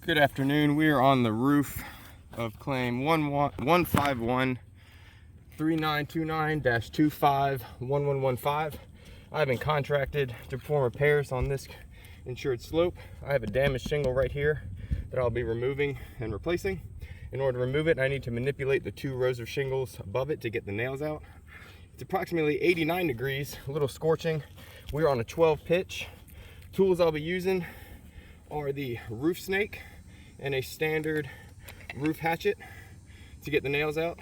Good afternoon. We are on the roof of claim 151-3929-251115. I've been contracted to perform repairs on this insured slope. I have a damaged shingle right here that I'll be removing and replacing. In order to remove it, I need to manipulate the 2 rows of shingles above it to get the nails out. It's approximately 89 degrees, a little scorching. We're on a 12 pitch. Tools I'll be using are the roof snake and a standard roof hatchet to get the nails out.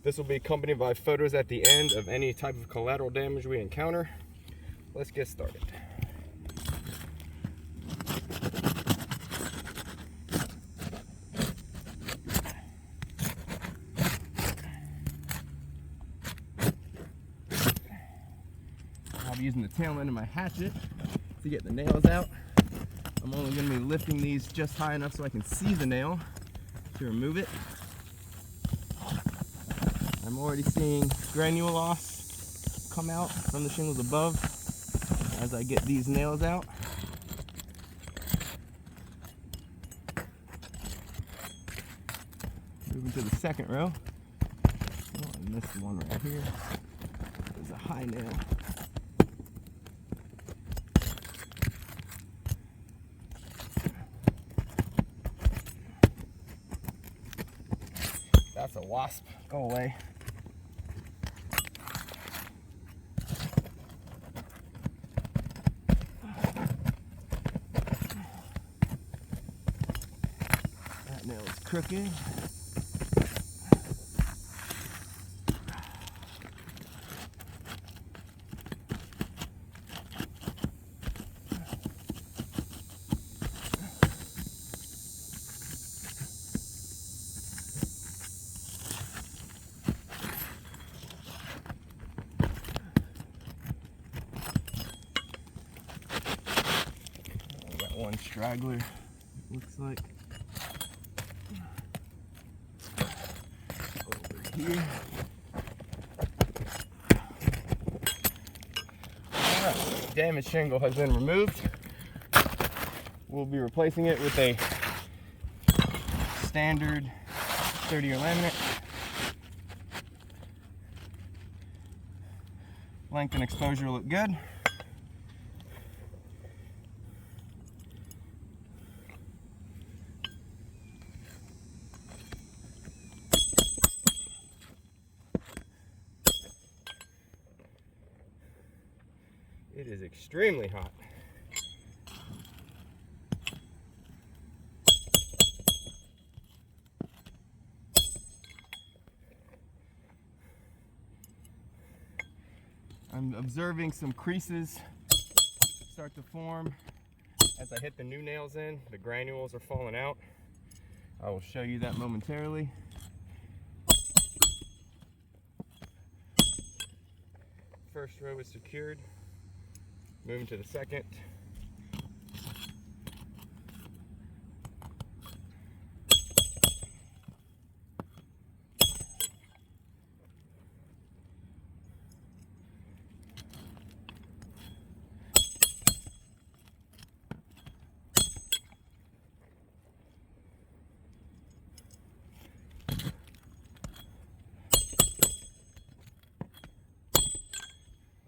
This will be accompanied by photos at the end of any type of collateral damage we encounter. Let's get started. I'll be using the tail end of my hatchet to get the nails out. I'm only going to be lifting these just high enough so I can see the nail to remove it. I'm already seeing granule loss come out from the shingles above as I get these nails out. Moving to the second row. Oh, I missed one right here. There's a high nail. That's a wasp. Go away. That nail is crooked. One straggler, looks like. Over here. Alright, damaged shingle has been removed. We'll be replacing it with a standard 30-year laminate. Length and exposure look good. It is extremely hot. I'm observing some creases start to form as I hit the new nails in. The granules are falling out. I will show you that momentarily. First row is secured. Moving to the second.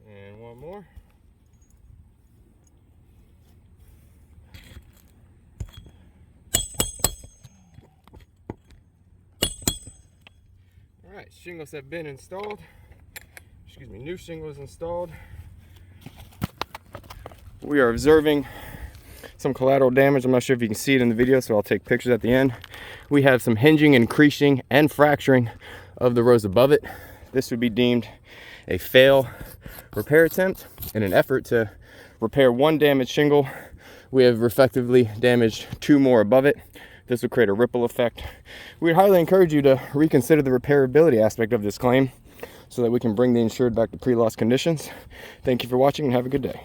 And one more. Alright, shingles have been installed. Excuse me, new shingles installed. We are observing some collateral damage. I'm not sure if you can see it in the video, so I'll take pictures at the end. We have some hinging and creasing and fracturing of the rows above it. This would be deemed a fail repair attempt. In an effort to repair one damaged shingle, we have effectively damaged 2 more above it. This will create a ripple effect. We'd highly encourage you to reconsider the repairability aspect of this claim so that we can bring the insured back to pre-loss conditions. Thank you for watching and have a good day.